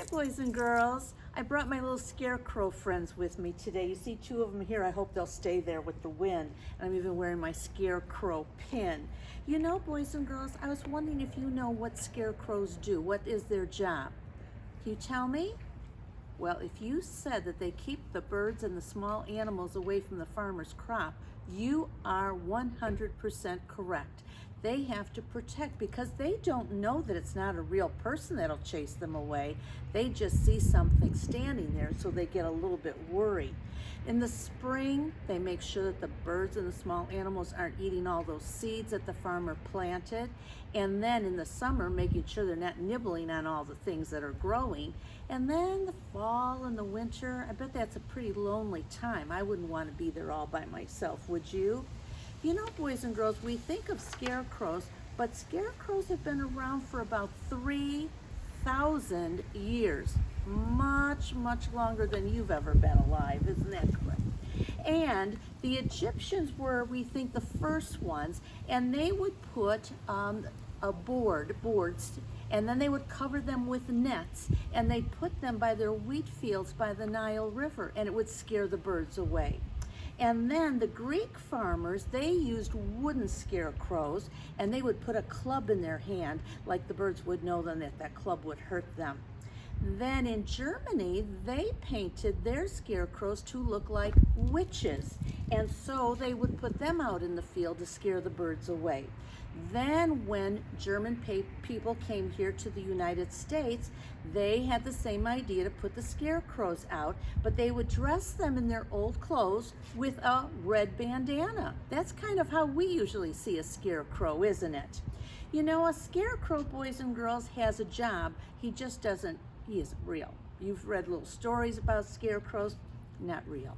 Hi, boys and girls. I brought my little Scarecrow friends with me today. You see two of them here. I hope they'll stay there with the wind. And I'm even wearing my Scarecrow pin. You know, boys and girls, I was wondering if you know what scarecrows do. What is their job? Can you tell me? Well, if you said that they keep the birds and the small animals away from the farmer's crop, you are 100% correct. They have to protect because they don't know that it's not a real person that'll chase them away. They just see something standing there, so they get a little bit worried. In the spring, they make sure that the birds and the small animals aren't eating all those seeds that the farmer planted. And then in the summer, making sure they're not nibbling on all the things that are growing. And then the fall and the winter, I bet that's a pretty lonely time. I wouldn't want to be there all by myself, would you? You know, boys and girls, we think of scarecrows, but scarecrows have been around for about 3,000 years. Much, much longer than you've ever been alive, isn't that correct? And the Egyptians were, we think, the first ones, and they would put boards, and then they would cover them with nets, and they'd put them by their wheat fields by the Nile River, and it would scare the birds away. And then the Greek farmers, they used wooden scarecrows, and they would put a club in their hand, like the birds would know then that that club would hurt them. Then in Germany, they painted their scarecrows to look like witches, and so they would put them out in the field to scare the birds away. Then when German people came here to the United States, they had the same idea to put the scarecrows out, but they would dress them in their old clothes with a red bandana. That's kind of how we usually see a scarecrow, isn't it? You know, a scarecrow, boys and girls, has a job. He isn't real. You've read little stories about scarecrows, not real.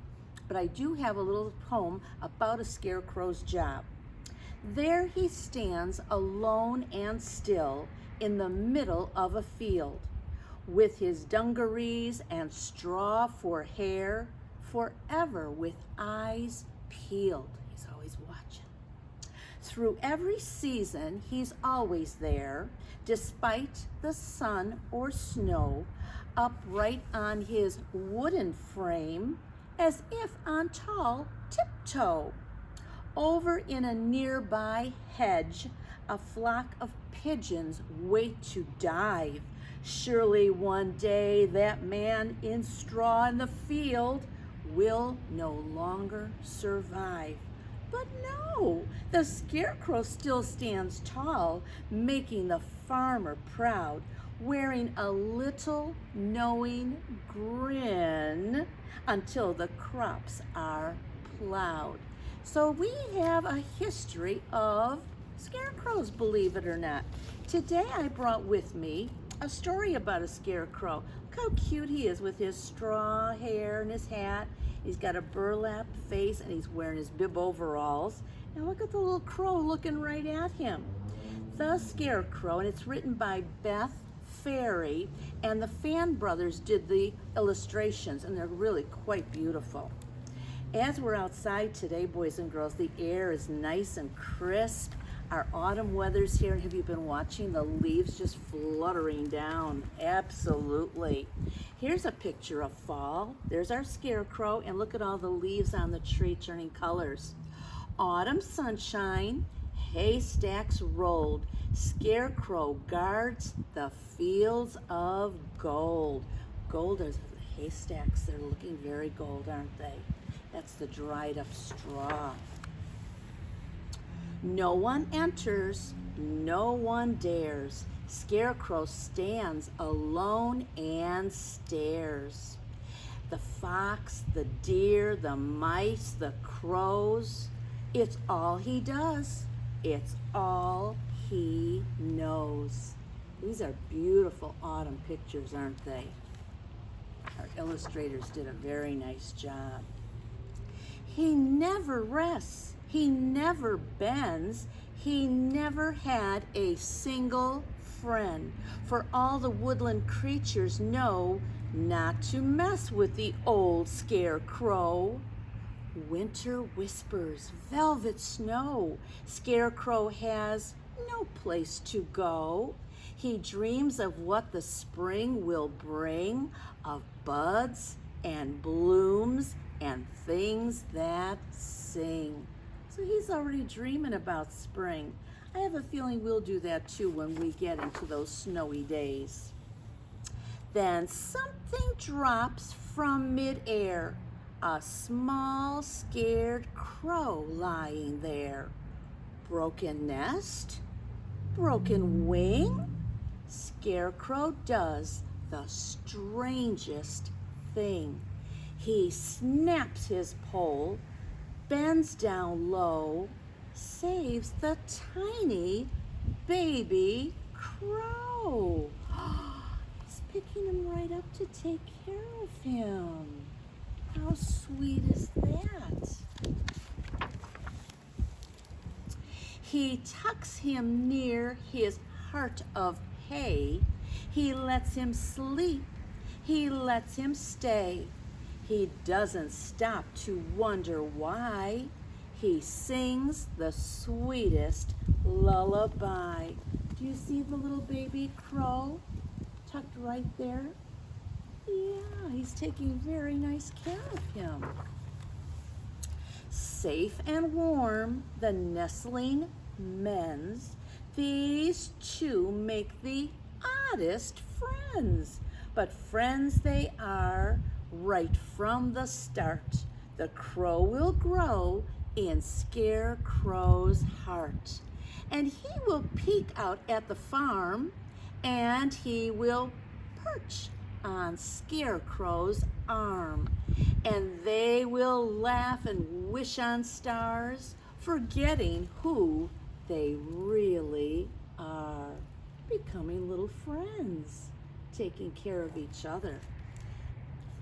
But I do have a little poem about a scarecrow's job. There he stands alone and still in the middle of a field, with his dungarees and straw for hair, forever with eyes peeled. He's always watching. Through every season, he's always there, despite the sun or snow, upright on his wooden frame, as if on tall tiptoe. Over in a nearby hedge, a flock of pigeons wait to dive. Surely one day that man in straw in the field will no longer survive. But no, the scarecrow still stands tall, making the farmer proud, wearing a little knowing grin until the crops are plowed. So we have a history of scarecrows, believe it or not. Today I brought with me a story about a scarecrow. Look how cute he is with his straw hair and his hat. He's got a burlap face and he's wearing his bib overalls. And look at the little crow looking right at him. The Scarecrow, and it's written by Beth Ferry, and the Fan Brothers did the illustrations, and they're really quite beautiful. As we're outside today, boys and girls, the air is nice and crisp. Our autumn weather's here, and have you been watching the leaves just fluttering down? Absolutely. Here's a picture of fall. There's our scarecrow, and look at all the leaves on the tree turning colors. Autumn sunshine, haystacks rolled. Scarecrow guards the fields of gold. Gold is the haystacks. They're looking very gold, aren't they? That's the dried up straw. No one enters, no one dares. Scarecrow stands alone and stares. The fox, the deer, the mice, the crows, it's all he does. It's all he knows. These are beautiful autumn pictures, aren't they? Our illustrators did a very nice job. He never rests, he never bends, he never had a single friend. For all the woodland creatures know not to mess with the old scarecrow. Winter whispers, velvet snow. Scarecrow has no place to go. He dreams of what the spring will bring, of buds and blooms and things that sing. So he's already dreaming about spring. I have a feeling we'll do that too when we get into those snowy days. Then something drops from midair, a small scared crow lying there. Broken nest, broken wing. Scarecrow does the strangest thing. He snaps his pole, bends down low, saves the tiny baby crow. He's picking him right up to take care of him. How sweet is that? He tucks him near his heart of hay. He lets him sleep. He lets him stay. He doesn't stop to wonder why. He sings the sweetest lullaby. Do you see the little baby crow tucked right there? Yeah, he's taking very nice care of him. Safe and warm, the nestling mends. These two make the oddest friends. But friends they are right from the start. The crow will grow in Scarecrow's heart. And he will peek out at the farm, and he will perch on Scarecrow's arm. And they will laugh and wish on stars, forgetting who they really are, becoming little friends, taking care of each other.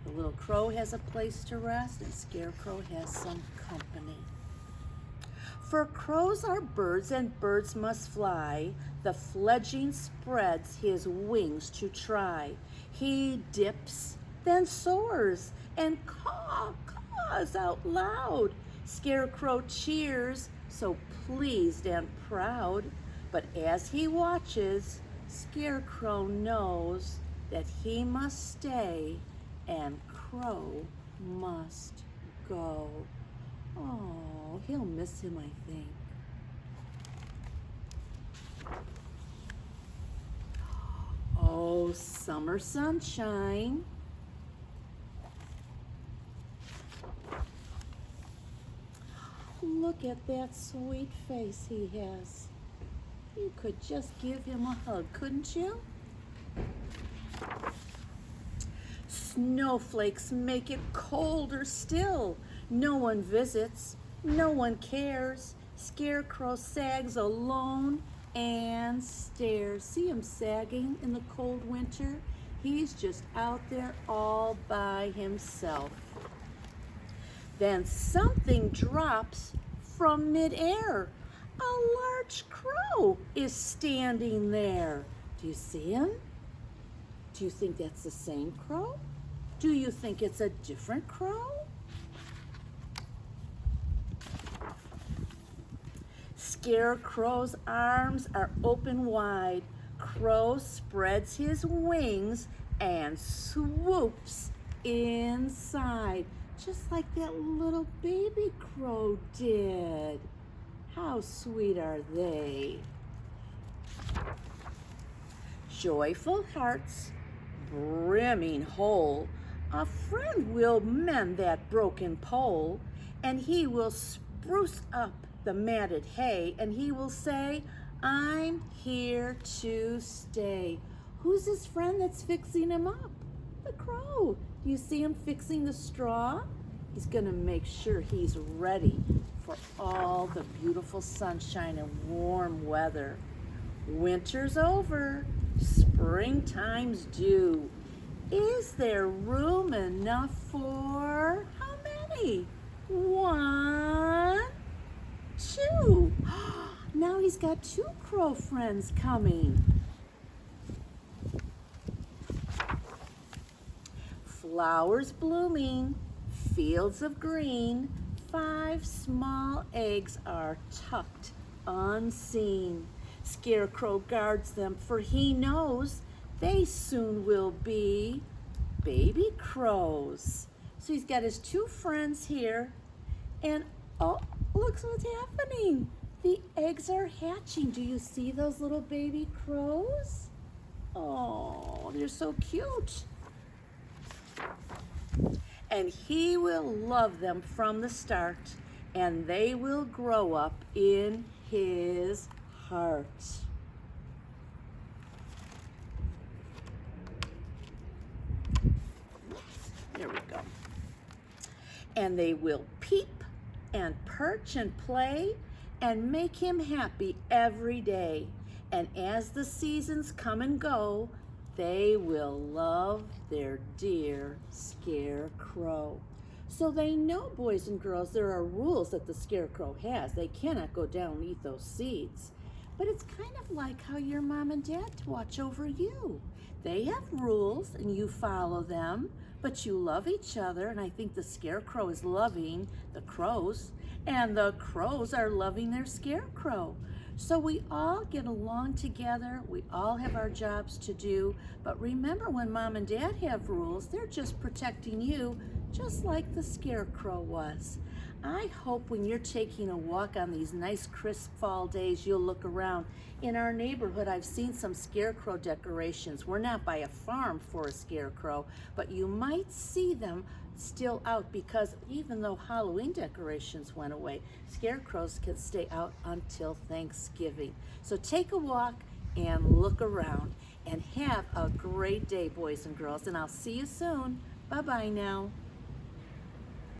The little crow has a place to rest, and Scarecrow has some company. For crows are birds, and birds must fly. The fledgling spreads his wings to try. He dips, then soars, and caws out loud. Scarecrow cheers, so pleased and proud. But as he watches, Scarecrow knows that he must stay and Crow must go. Oh, he'll miss him, I think. Oh, summer sunshine. Look at that sweet face he has. You could just give him a hug, couldn't you? Snowflakes make it colder still. No one visits, no one cares. Scarecrow sags alone and stares. See him sagging in the cold winter? He's just out there all by himself. Then something drops from midair. A large crow is standing there. Do you see him? Do you think that's the same crow? Do you think it's a different crow? Scarecrow's arms are open wide. Crow spreads his wings and swoops inside, just like that little baby crow did. How sweet are they? Joyful hearts, brimming whole, a friend will mend that broken pole, and he will spruce up the matted hay, and he will say, I'm here to stay. Who's his friend that's fixing him up? The crow. Do you see him fixing the straw? He's gonna make sure he's ready for all the beautiful sunshine and warm weather. Winter's over, springtime's due. Is there room enough for how many? 1, 2. Now he's got 2 crow friends coming. Flowers blooming, fields of green, 5 small eggs are tucked unseen. Scarecrow guards them, for he knows they soon will be baby crows. So he's got his two friends here, and oh, look what's happening. The eggs are hatching. Do you see those little baby crows? Oh, they're so cute. And he will love them from the start, and they will grow up in his heart. There we go. And they will peep and perch and play and make him happy every day. And as the seasons come and go, they will love their dear Scarecrow. So they know, boys and girls, there are rules that the Scarecrow has. They cannot go down and eat those seeds. But it's kind of like how your mom and dad watch over you. They have rules and you follow them, but you love each other, and I think the Scarecrow is loving the crows, and the crows are loving their Scarecrow. So we all get along together, we all have our jobs to do, but remember, when mom and dad have rules, they're just protecting you, just like the Scarecrow was. I hope when you're taking a walk on these nice crisp fall days, you'll look around. In our neighborhood, I've seen some Scarecrow decorations. We're not by a farm for a Scarecrow, but you might see them still out, because even though Halloween decorations went away, Scarecrows can stay out until Thanksgiving. So take a walk and look around, and have a great day, boys and girls, and I'll see you soon. Bye-bye now.